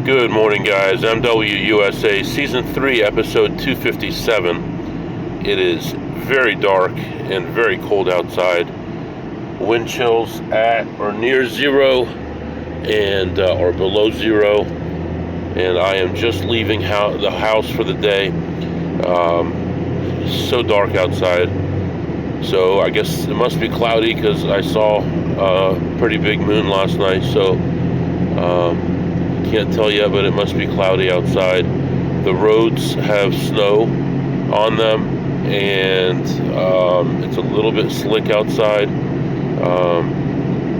Good morning, guys. MWUSA Season 3, Episode 257. It is very dark and very cold outside. Wind chills at or near zero and or below zero. And I am just leaving the house for the day. So dark outside. So I guess it must be cloudy because I saw a pretty big moon last night. So can't tell yet, but it must be cloudy outside. The roads have snow on them, and it's a little bit slick outside.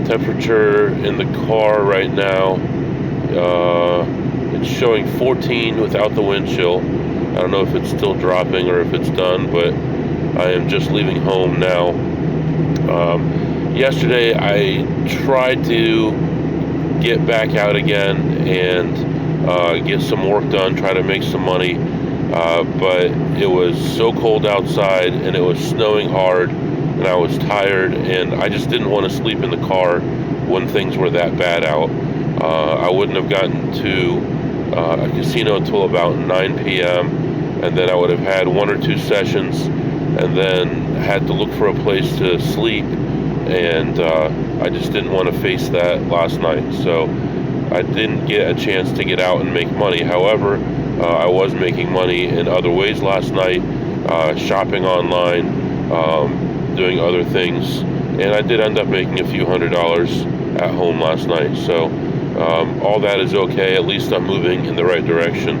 Temperature in the car right now, it's showing 14 without the wind chill. I don't know if it's still dropping or if it's done, but I am just leaving home now. Yesterday I tried to get back out again and get some work done, try to make some money, but it was so cold outside and it was snowing hard and I was tired and I just didn't want to sleep in the car when things were that bad out. I wouldn't have gotten to a casino until about 9 p.m. and then I would have had one or two sessions and then had to look for a place to sleep, and I just didn't want to face that last night, so I didn't get a chance to get out and make money. However, I was making money in other ways last night, shopping online, doing other things, and I did end up making a few $100s at home last night, so all that is okay. At least I'm moving in the right direction.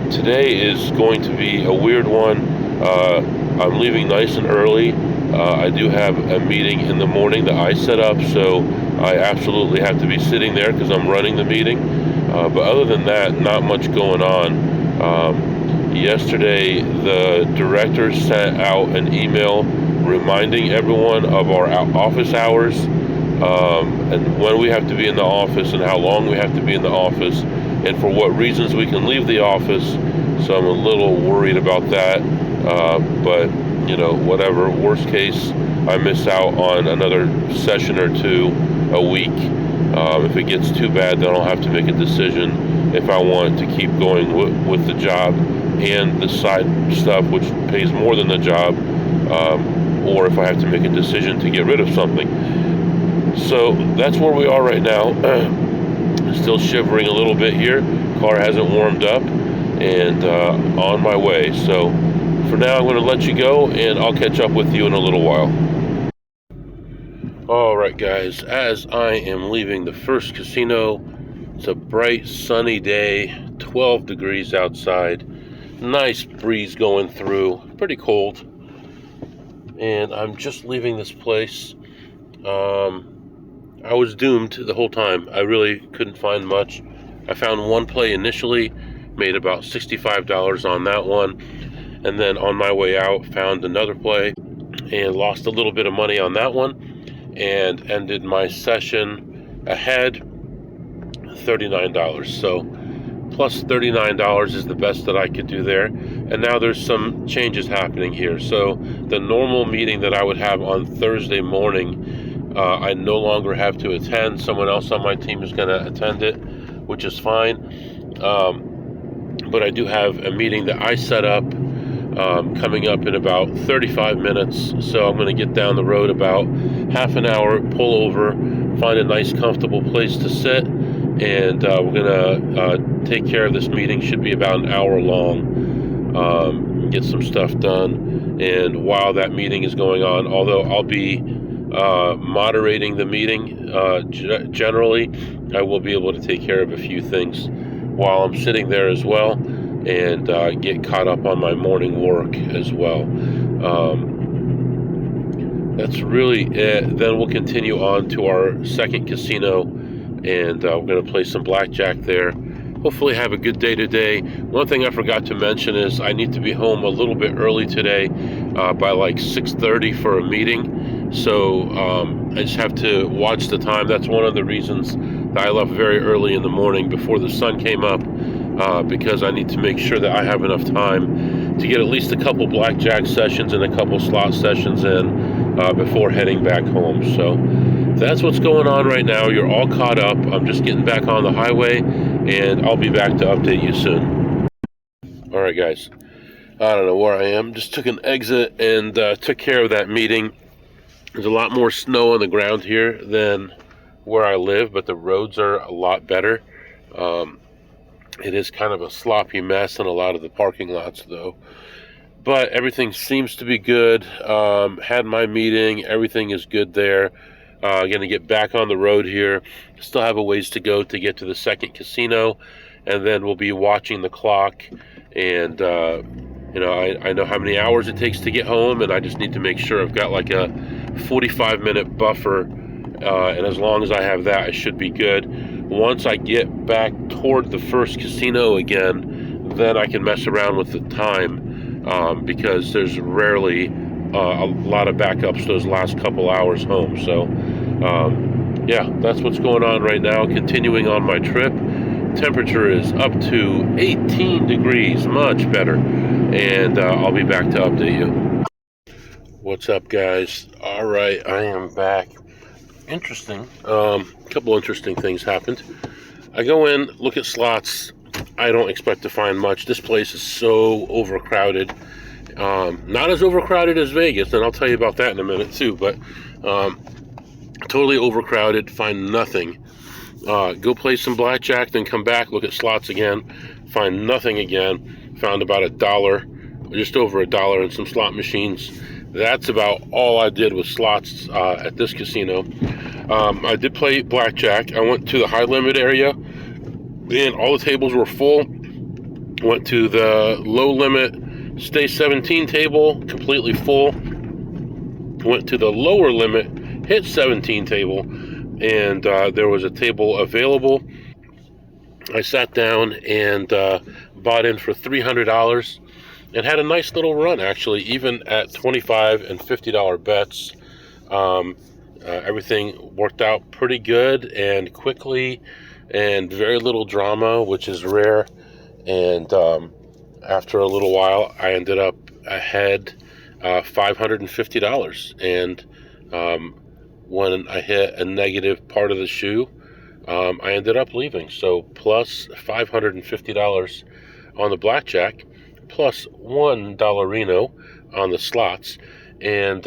Today is going to be a weird one. I'm leaving nice and early. I do have a meeting in the morning that I set up, so I absolutely have to be sitting there because I'm running the meeting. But other than that, not much going on. Yesterday, the director sent out an email reminding everyone of our office hours and when we have to be in the office and how long we have to be in the office and for what reasons we can leave the office. So I'm a little worried about that, but you know, whatever. Worst case, I miss out on another session or two a week. If it gets too bad, then I'll have to make a decision if I want to keep going with the job and the side stuff, which pays more than the job, or if I have to make a decision to get rid of something. So that's where we are right now. Still shivering a little bit here. Car hasn't warmed up, and on my way. So for now, I'm going to let you go, and I'll catch up with you in a little while. Alright guys, as I am leaving the first casino, it's a bright sunny day, 12 degrees outside, nice breeze going through, pretty cold, and I'm just leaving this place. I was doomed the whole time. I really couldn't find much. I found one play initially, made about $65 on that one. And then on my way out, found another play and lost a little bit of money on that one and ended my session ahead, $39. So plus $39 is the best that I could do there. And now there's some changes happening here. So the normal meeting that I would have on Thursday morning, I no longer have to attend. Someone else on my team is going to attend it, which is fine. But I do have a meeting that I set up coming up in about 35 minutes. So I'm going to get down the road about half an hour, pull over, find a nice comfortable place to sit, and we're going to take care of this meeting. Should be about an hour long, get some stuff done. And while that meeting is going on, although I'll be moderating the meeting generally, I will be able to take care of a few things while I'm sitting there as well, and get caught up on my morning work as well. That's really it. Then we'll continue on to our second casino, and we're going to play some blackjack there. Hopefully have a good day today. One thing I forgot to mention is I need to be home a little bit early today, by like 6:30 for a meeting. So I just have to watch the time. That's one of the reasons that I left very early in the morning before the sun came up, because I need to make sure that I have enough time to get at least a couple blackjack sessions and a couple slot sessions in before heading back home. So that's what's going on right now. You're all caught up. I'm just getting back on the highway, and I'll be back to update you soon. All right, guys. I don't know where I am. Just took an exit and took care of that meeting. There's a lot more snow on the ground here than where I live, but the roads are a lot better. It is kind of a sloppy mess in a lot of the parking lots, though. But everything seems to be good. Had my meeting. Everything is good there. Going to get back on the road here. Still have a ways to go to get to the second casino, and then we'll be watching the clock. And I know how many hours it takes to get home, and I just need to make sure I've got like a 45-minute buffer. And as long as I have that, I should be good. Once I get back toward the first casino again, then I can mess around with the time, because there's rarely a lot of backups those last couple hours home. So yeah, that's what's going on right now. Continuing on my trip. Temperature is up to 18 degrees, much better, and I'll be back to update you. What's up, guys? All right, I am back. Interesting. A couple interesting things happened. I go in, look at slots. I don't expect to find much. This place is so overcrowded. Not as overcrowded as Vegas, and I'll tell you about that in a minute too, but totally overcrowded. Find nothing. Go play some blackjack, then come back, look at slots again, find nothing again. Found about $1, just over $1 in some slot machines. That's about all I did with slots at this casino. I did play blackjack. I went to the high limit area, and all the tables were full. Went to the low limit stay 17 table, completely full. Went to the lower limit hit 17 table, and there was a table available. I sat down and bought in for $300 and had a nice little run, actually, even at $25 and $50 bets. Everything worked out pretty good and quickly, and very little drama, which is rare. And after a little while, I ended up ahead $550. And when I hit a negative part of the shoe, I ended up leaving. So plus $550 on the blackjack, plus $1 on the slots. And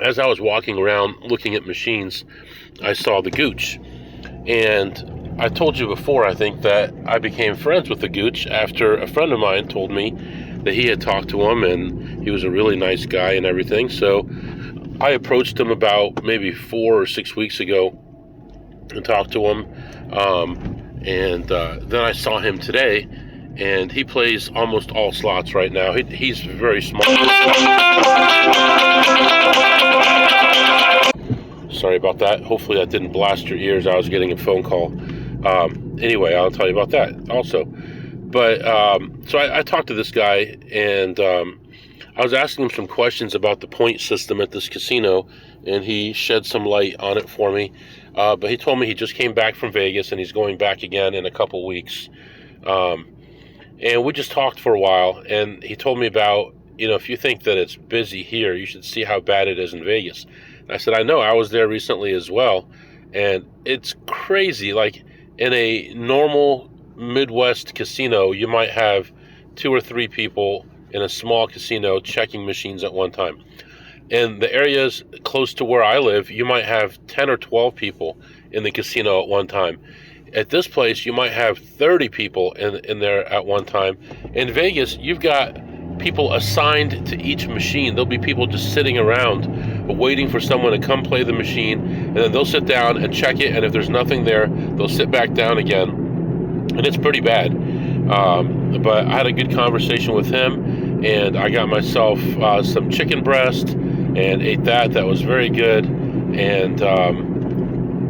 as I was walking around looking at machines, I saw the Gooch. And I told you before, I think, that I became friends with the Gooch after a friend of mine told me that he had talked to him and he was a really nice guy and everything. So I approached him about maybe 4 or 6 weeks ago and talked to him. And then I saw him today, and he plays almost all slots right now. He's very smart. Sorry about that. Hopefully that didn't blast your ears. I was getting a phone call. Anyway, I'll tell you about that also. But so I talked to this guy, and I was asking him some questions about the point system at this casino, and he shed some light on it for me. But he told me he just came back from Vegas, and he's going back again in a couple weeks. And we just talked for a while, and he told me about, if you think that it's busy here, you should see how bad it is in Vegas. And I said, I know, I was there recently as well, and it's crazy. Like, in a normal Midwest casino, you might have 2 or 3 people in a small casino checking machines at one time. In the areas close to where I live, you might have 10 or 12 people in the casino at one time. At this place, you might have 30 people in there at one time. In Vegas, you've got people assigned to each machine. There'll be people just sitting around waiting for someone to come play the machine, and then they'll sit down and check it, and if there's nothing there, they'll sit back down again. And it's pretty bad. But I had a good conversation with him, and I got myself some chicken breast and ate that. That was very good. And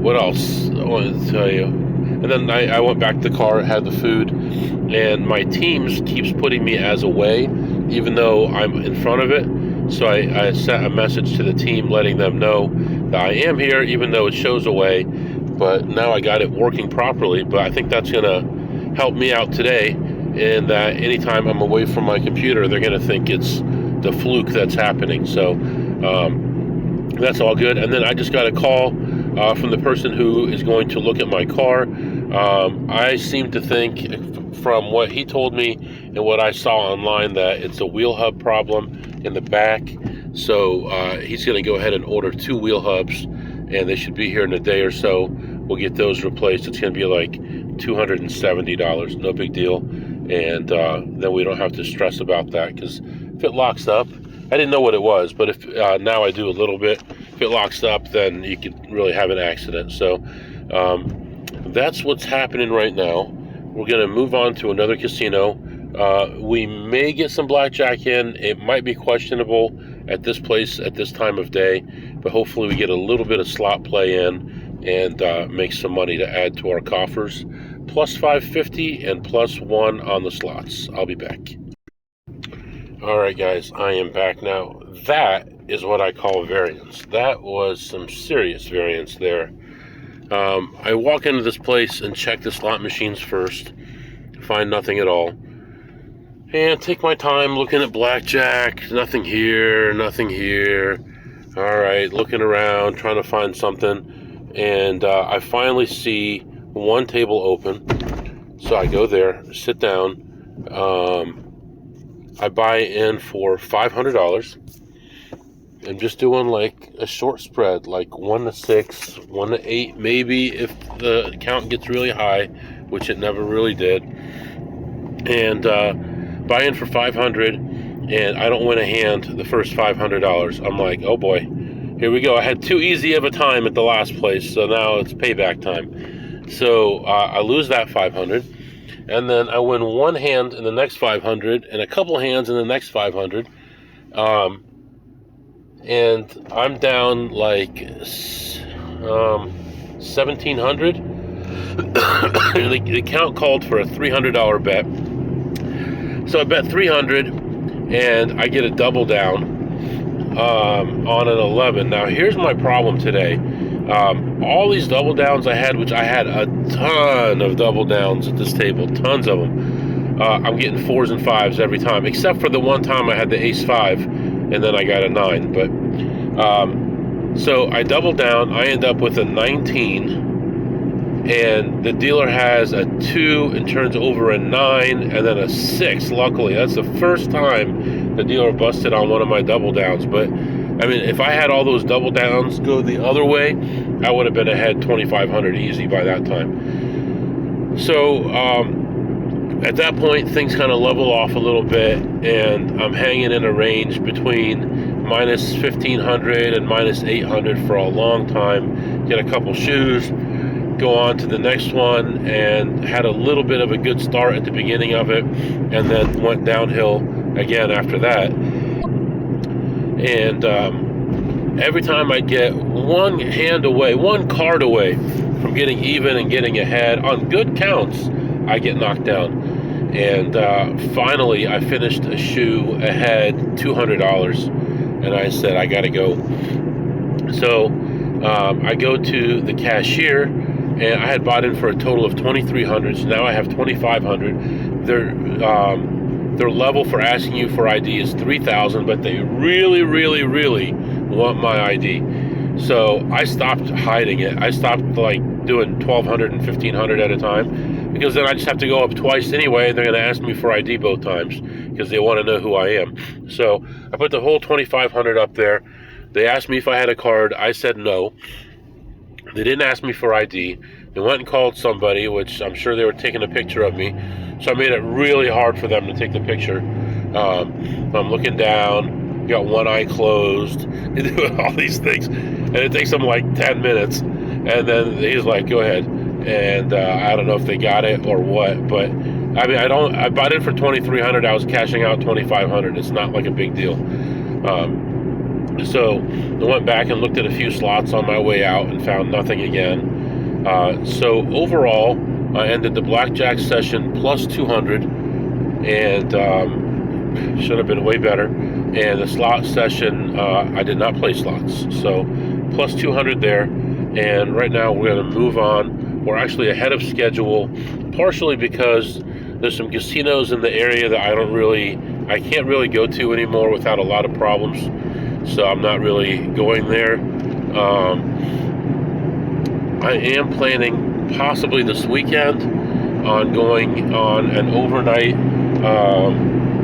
what else I wanted to tell you? And then I went back to the car, had the food, and my Teams keeps putting me as away, even though I'm in front of it. So I sent a message to the team letting them know that I am here, even though it shows away. But now I got it working properly. But I think that's going to help me out today, in that anytime I'm away from my computer, they're going to think it's the fluke that's happening. So that's all good. And then I just got a call from the person who is going to look at my car. I seem to think, from what he told me and what I saw online, that it's a wheel hub problem in the back. So he's going to go ahead and order 2 wheel hubs, and they should be here in a day or so. We'll get those replaced. It's going to be like $270, no big deal. And then we don't have to stress about that, because if it locks up, I didn't know what it was, but if now I do a little bit. If it locks up, then you could really have an accident. So that's what's happening right now. We're going to move on to another casino. We may get some blackjack in. It might be questionable at this place at this time of day, but hopefully we get a little bit of slot play in and make some money to add to our coffers. Plus 550 and plus 1 on the slots. I'll be back. All right, guys, I am back now. That is what I call variance. That was some serious variance there. I walk into this place and check the slot machines first, find nothing at all, and take my time looking at blackjack. Nothing here, nothing here. All right, looking around, trying to find something, and I finally see one table open. So I go there, sit down. I buy in for $500. I'm just doing like a short spread, like 1 to 6, 1 to 8, maybe if the count gets really high, which it never really did. And buy in for $500, and I don't win a hand the first $500. I'm like, oh boy, here we go. I had too easy of a time at the last place, so now it's payback time. So I lose that $500. And then I win one hand in the next 500 and a couple hands in the next 500. And I'm down like 1,700. The account called for a $300 bet. So I bet 300 and I get a double down on an 11. Now here's my problem today. All these double downs I had, which I had a ton of double downs at this table, tons of them. I'm getting 4s and 5s every time, except for the one time I had the ace 5 and then I got a 9. But so I double down, I end up with a 19, and the dealer has a 2 and turns over a 9 and then a 6. Luckily, that's the first time the dealer busted on one of my double downs. But I mean, if I had all those double downs go the other way, I would have been ahead 2,500 easy by that time. So at that point, things kind of level off a little bit, and I'm hanging in a range between minus 1,500 and minus 800 for a long time. Get a couple shoes, go on to the next one, and had a little bit of a good start at the beginning of it, and then went downhill again after that. And every time I get one hand away, one card away from getting even and getting ahead on good counts, I get knocked down. And finally, I finished a shoe ahead, $200, and I said, I gotta go. So I go to the cashier, and I had bought in for a total of $2,300, so now I have $2,500. Their level for asking you for ID is $3,000, but they really, really, really want my ID. So I stopped hiding it. I stopped like doing $1,200 and $1,500 at a time, because then I just have to go up twice anyway, and they're going to ask me for ID both times because they want to know who I am. So I put the whole $2,500 up there. They asked me if I had a card. I said no. They didn't ask me for ID. They went and called somebody, which I'm sure they were taking a picture of me. So I made it really hard for them to take the picture. I'm looking down, got one eye closed, doing all these things. And it takes them like 10 minutes. And then he's like, go ahead. And I don't know if they got it or what. But I mean, I bought in for $2,300. I was cashing out $2,500. It's not like a big deal. So I went back and looked at a few slots on my way out and found nothing again. So overall, I ended the blackjack session plus 200, and should have been way better. And the slot session, I did not play slots, so plus 200 there. And right now we're going to move on. We're actually ahead of schedule, partially because there's some casinos in the area that I can't really go to anymore without a lot of problems. So I'm not really going there. I am planning possibly this weekend on going on an overnight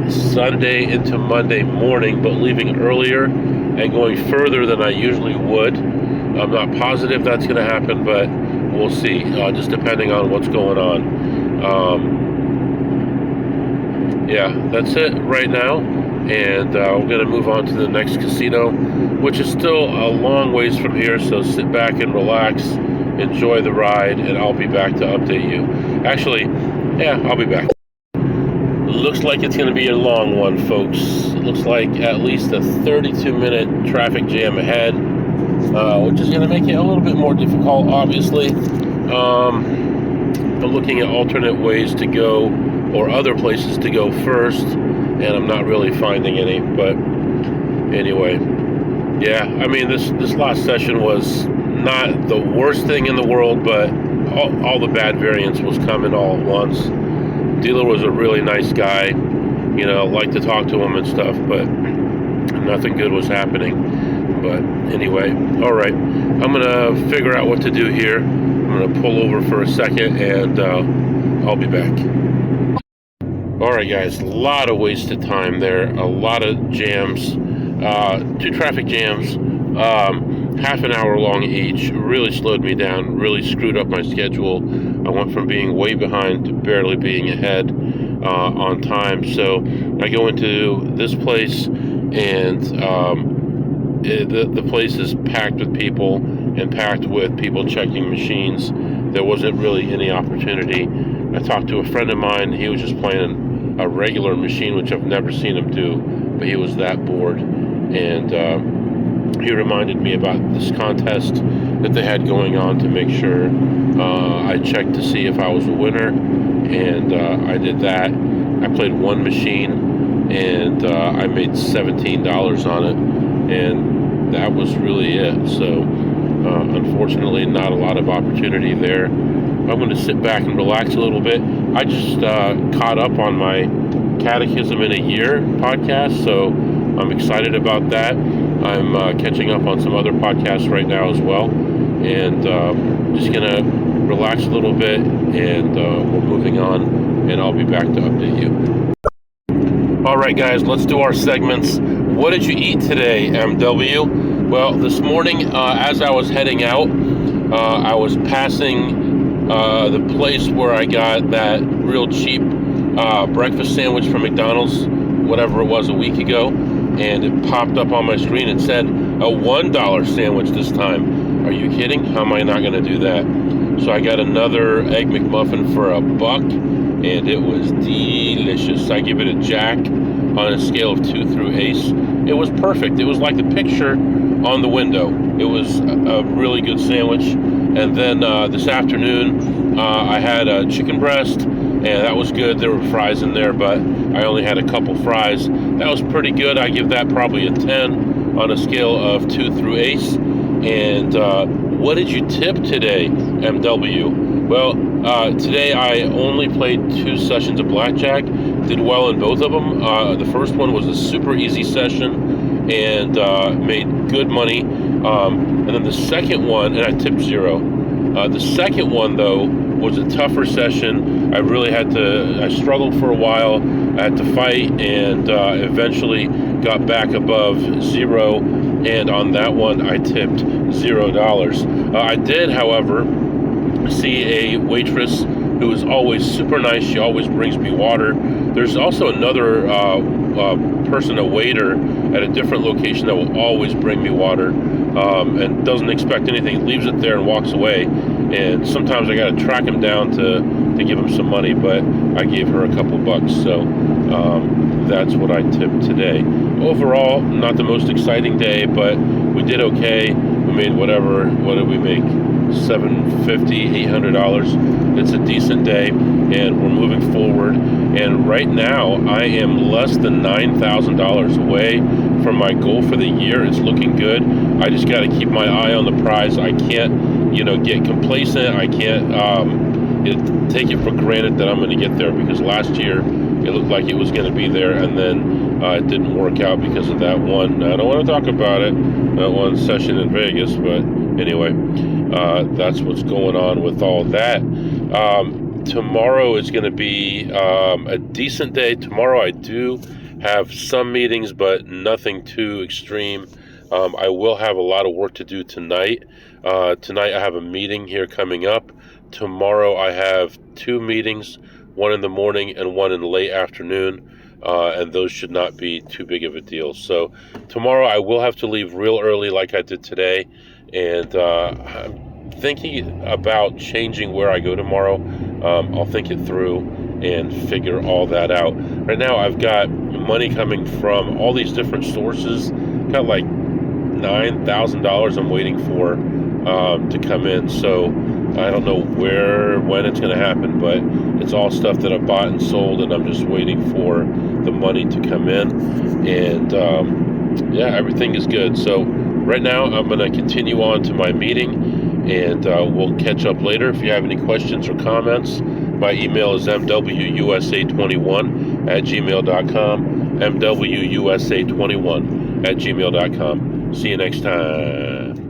Sunday into Monday morning, but leaving earlier and going further than I usually would. I'm not positive that's going to happen, but we'll see, just depending on what's going on. Yeah, that's it right now, and we're going to move on to the next casino, which is still a long ways from here, so sit back and relax, enjoy the ride, and I'll be back to update you. Actually, yeah, I'll be back. Looks like it's going to be a long one, folks. It looks like at least a 32-minute traffic jam ahead, which is going to make it a little bit more difficult, obviously. I'm looking at alternate ways to go or other places to go first, and I'm not really finding any. But anyway, yeah, I mean, this last session was not the worst thing in the world, but all the bad variance was coming all at once. Dealer was a really nice guy, you know, liked to talk to him and stuff, but nothing good was happening. But anyway, all right, I'm gonna figure out what to do here. I'm gonna pull over for a second, and I'll be back. All right, guys, a lot of wasted time there, a lot of jams, 2 traffic jams, half an hour long each. Really slowed me down, really screwed up my schedule. I went from being way behind to barely being ahead on time. So I go into this place, and the place is packed with people and packed with people checking machines. There wasn't really any opportunity. I talked to a friend of mine. He was just playing a regular machine, which I've never seen him do, but he was that bored. And he reminded me about this contest that they had going on to make sure I checked to see if I was a winner, and I did that. I played one machine, and I made $17 on it, and that was really it. So unfortunately, not a lot of opportunity there. I'm going to sit back and relax a little bit. I just caught up on my Catechism in a Year podcast, so I'm excited about that. I'm catching up on some other podcasts right now as well, and just going to relax a little bit, and we're moving on, and I'll be back to update you. All right, guys, let's do our segments. What did you eat today, MW? Well, this morning, as I was heading out, I was passing the place where I got that real cheap breakfast sandwich from McDonald's, whatever it was, a week ago, and it popped up on my screen and said a $1 sandwich this time. Are you kidding? How am I not going to do that? So I got another Egg McMuffin for $1, and it was delicious. I give it a Jack on a scale of 2 through ace. It was perfect. It was like the picture on the window. It was a really good sandwich. And then this afternoon, I had a chicken breast, and that was good. There were fries in there, but I only had a couple fries. That was pretty good. I give that probably a 10 on a scale of 2 through ace. And what did you tip today, MW? Well, today I only played 2 sessions of blackjack. Did well in both of them. The first one was a super easy session and made good money. And then the second one, and I tipped 0. The second one, though, was a tougher session. I struggled for a while. I had to fight, and eventually got back above 0. And on that one, I tipped $0. I did, however, see a waitress who is always super nice. She always brings me water. There's also another person, a waiter at a different location, that will always bring me water and doesn't expect anything, leaves it there and walks away. And sometimes I got to track him down to give him some money, but I gave her a couple bucks. So that's what I tipped today. Overall, not the most exciting day, but we did okay. We made what did we make? $750, $800. It's a decent day, and we're moving forward. And right now, I am less than $9,000 away from my goal for the year. It's looking good. I just got to keep my eye on the prize. I can't, get complacent. I can't take it for granted that I'm going to get there, because last year it looked like it was going to be there, and then it didn't work out because of that one. I don't want to talk about it, that one session in Vegas, but anyway, that's what's going on with all that. Tomorrow is going to be a decent day. Tomorrow I do have some meetings, but nothing too extreme. I will have a lot of work to do tonight. Tonight I have a meeting here coming up. Tomorrow I have 2 meetings, one in the morning and one in the late afternoon, and those should not be too big of a deal. So tomorrow I will have to leave real early like I did today, and I'm thinking about changing where I go tomorrow. I'll think it through and figure all that out. Right now I've got money coming from all these different sources. Got like $9,000 I'm waiting for to come in, so I don't know when it's going to happen, but it's all stuff that I bought and sold, and I'm just waiting for the money to come in, and yeah, everything is good. So right now I'm going to continue on to my meeting, and we'll catch up later. If you have any questions or comments, my email is mwusa21@gmail.com, mwusa21@gmail.com. See you next time.